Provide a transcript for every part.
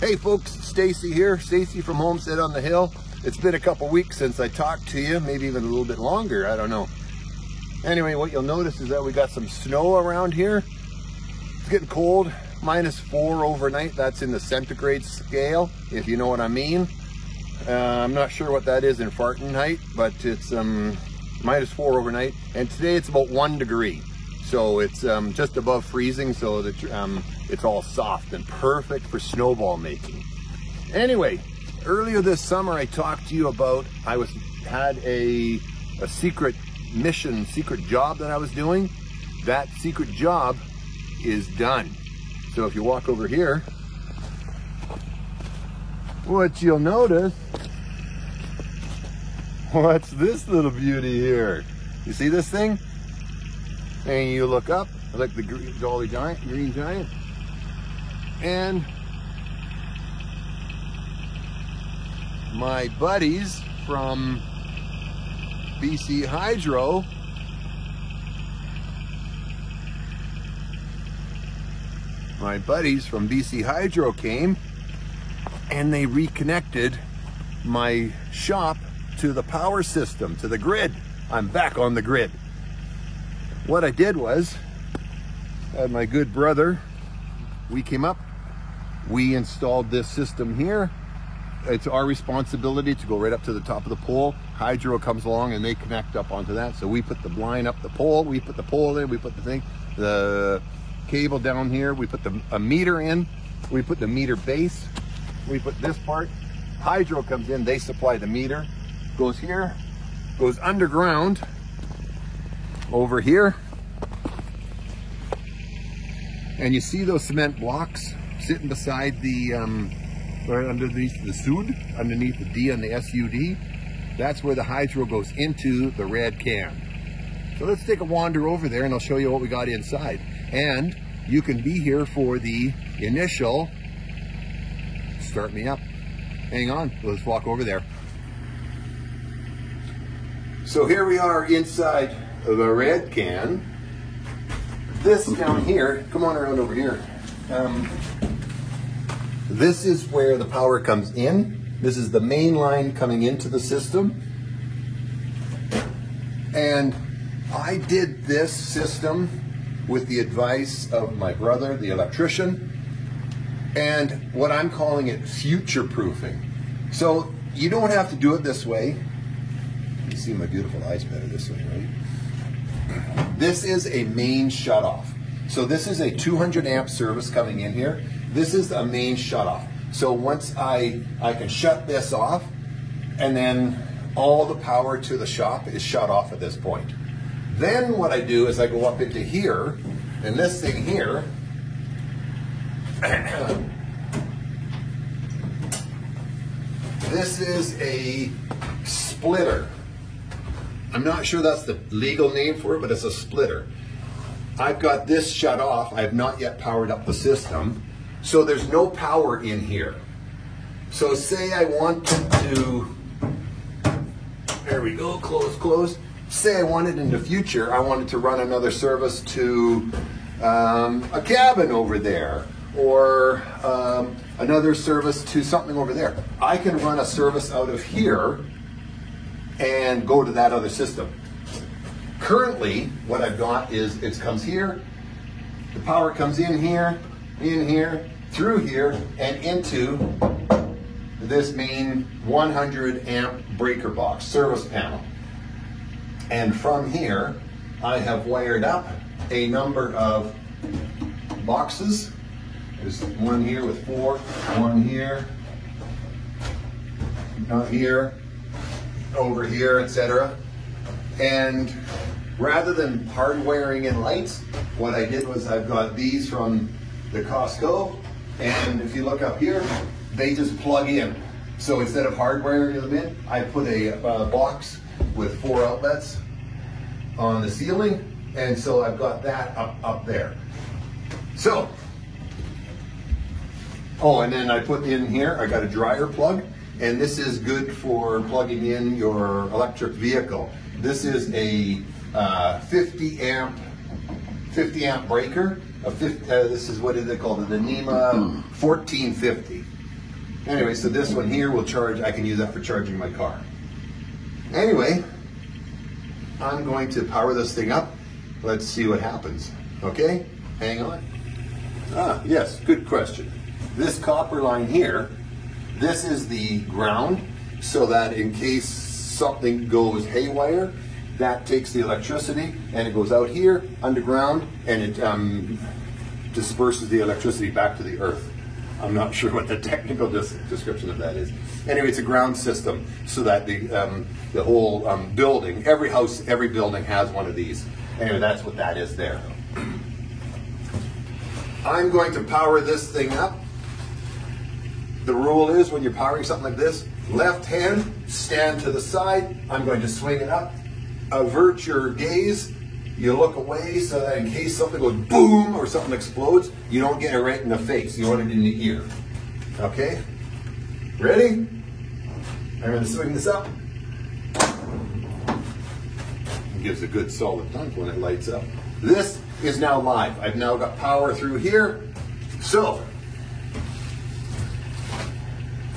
Hey folks, Stacy here, Stacy from Homestead on the Hill. It's been a couple weeks since I talked to you, maybe even a little bit longer, I don't know. Anyway, what you'll notice is that we got some snow around here. It's getting cold, -4 overnight. That's in the centigrade scale, if you know what I mean. I'm not sure what that is in Fahrenheit, but it's -4 overnight. And today it's about 1 degree. So it's just above freezing, so that it's all soft and perfect for snowball making. Anyway, earlier this summer I talked to you about had a secret mission, secret job that I was doing. That secret job is done. So if you walk over here, what you'll notice, what's this little beauty here? You see this thing? And you look up, like the Jolly Giant, Green Giant, and my buddies from BC Hydro came and they reconnected my shop to the power system, to the grid. I'm back on the grid. What I did was, my good brother, we came up, we installed this system here. It's our responsibility to go right up to the top of the pole. Hydro comes along and they connect up onto that. So we put the line up the pole, we put the pole in, we put the cable down here, we put a meter in, we put the meter base, we put this part. Hydro comes in, they supply the meter, goes here, goes underground, over here, and you see those cement blocks sitting beside the right underneath the SUD, underneath the D and the SUD. That's where the hydro goes into the red can. So let's take a wander over there and I'll show you what we got inside. And you can be here for the initial start me up. Hang on, let's walk over there. So here we are inside the red can. This down here, come on around over here. This is where the power comes in. This is the main line coming into the system. And I did this system with the advice of my brother, the electrician, and what I'm calling it future-proofing. So you don't have to do it this way. You see my beautiful eyes better this way, right? This is a main shutoff. So this is a 200 amp service coming in here. This is a main shutoff. So once I can shut this off, and then all the power to the shop is shut off at this point. Then what I do is I go up into here, and this thing here, this is a splitter. I'm not sure that's the legal name for it, but it's a splitter. I've got this shut off. I have not yet powered up the system. So there's no power in here. So say I wanted to, there we go, close. Say I wanted in the future, I wanted to run another service to a cabin over there, or another service to something over there. I can run a service out of here and go to that other system. Currently, what I've got is it comes here, the power comes in here, through here, and into this main 100 amp breaker box, service panel. And from here, I have wired up a number of boxes. There's one here with 4, one here, not here, over here, etc. And rather than hardwiring in lights, what I did was I've got these from the Costco, and if you look up here, they just plug in. So instead of hardwiring them in, I put a box with 4 outlets on the ceiling, and so I've got that up there. So, oh, and then I put in here, I got a dryer plug, and this is good for plugging in your electric vehicle. This is a 50 amp breaker. This is what is it called? The NEMA 1450. Anyway, so this one here will charge, I can use that for charging my car. Anyway, I'm going to power this thing up. Let's see what happens. Okay, hang on. Yes, good question. This copper line here, this is the ground, so that in case something goes haywire, that takes the electricity and it goes out here underground and it disperses the electricity back to the earth. I'm not sure what the technical description of that is. Anyway, it's a ground system so that the whole building, every house, every building has one of these. Anyway, that's what that is there. I'm going to power this thing up. The rule is when you're powering something like this, left hand, stand to the side. I'm going to swing it up. Avert your gaze. You look away so that in case something goes boom or something explodes, you don't get it right in the face. You want it in the ear. Okay? Ready? I'm going to swing this up. It gives a good solid thunk when it lights up. This is now live. I've now got power through here. So,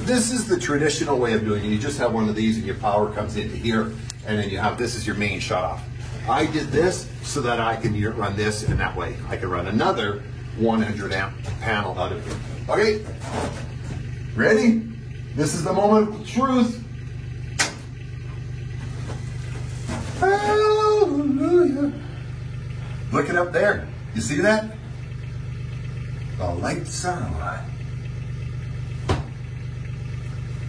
this is the traditional way of doing it. You just have one of these and your power comes into here, and then you have, this is your main shut off. I did this so that I can run this, and that way I can run another 100 amp panel out of here. Okay, ready? This is the moment of truth. Hallelujah. Look it up there. You see that? The lights are on.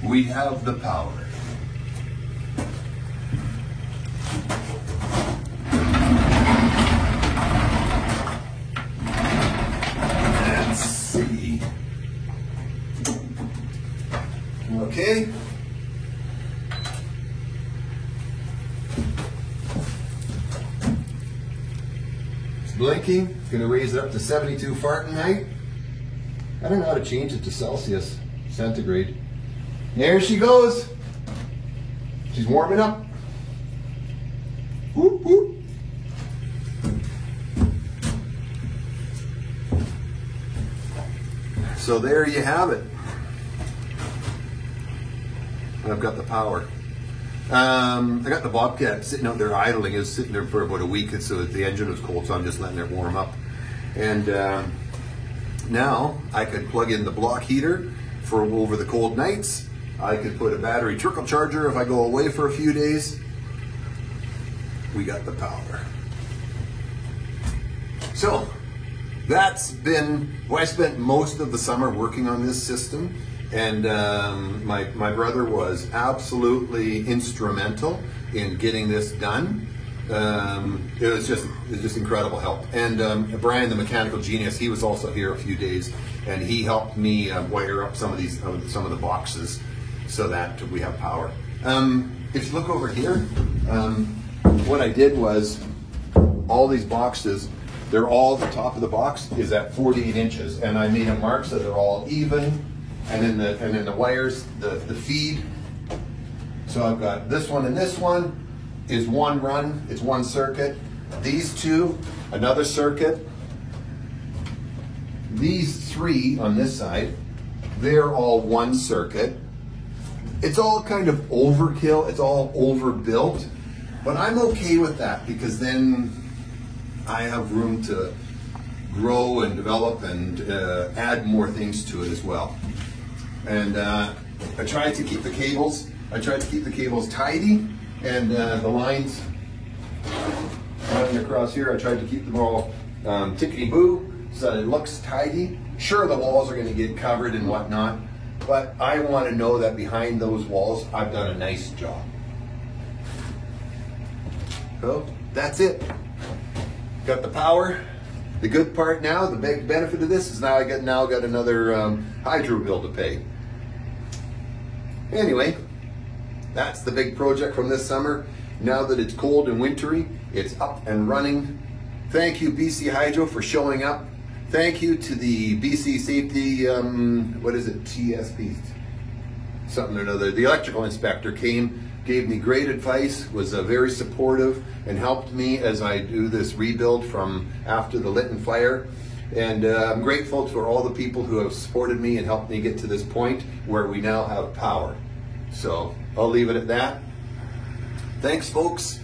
We have the power. Let's see. Okay. It's blinking. It's going to raise it up to 72 Fahrenheit. I don't know how to change it to Celsius, centigrade. There she goes. She's warming up. Whoop, whoop. So there you have it. I've got the power. I got the Bobcat sitting out there idling. It was sitting there for about a week, and so the engine was cold, so I'm just letting it warm up. And now I could plug in the block heater for over the cold nights. I could put a battery trickle charger if I go away for a few days. We got the power. So that's been, well, I spent most of the summer working on this system, and my brother was absolutely instrumental in getting this done. It was just incredible help. And Brian, the mechanical genius, he was also here a few days, and he helped me wire up some of the boxes so that we have power. If you look over here, what I did was all these boxes, they're all, the top of the box is at 48 inches, and I made a mark so they're all even, and then the wires, the feed. So I've got this one and this one is one run, it's one circuit. These two, another circuit. These three on this side, they're all one circuit. It's all kind of overkill, it's all overbuilt, but I'm okay with that because then I have room to grow and develop and add more things to it as well. And I tried to keep the cables, tidy, and the lines running across here, I tried to keep them all tickety-boo so that it looks tidy. Sure, the walls are going to get covered and whatnot, but I want to know that behind those walls, I've done a nice job. So that's it. Got the power. The good part now, the big benefit of this is now I got another hydro bill to pay. Anyway, that's the big project from this summer. Now that it's cold and wintry, it's up and running. Thank you, BC Hydro, for showing up. Thank you to the BC Safety, what is it, TSP, something or another. The electrical inspector came, gave me great advice, was very supportive, and helped me as I do this rebuild from after the Lytton fire. And I'm grateful for all the people who have supported me and helped me get to this point where we now have power. So I'll leave it at that. Thanks, folks.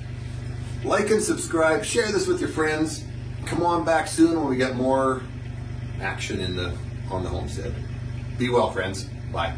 Like and subscribe. Share this with your friends. Come on back soon when we get more action on the homestead. Be well, friends. Bye.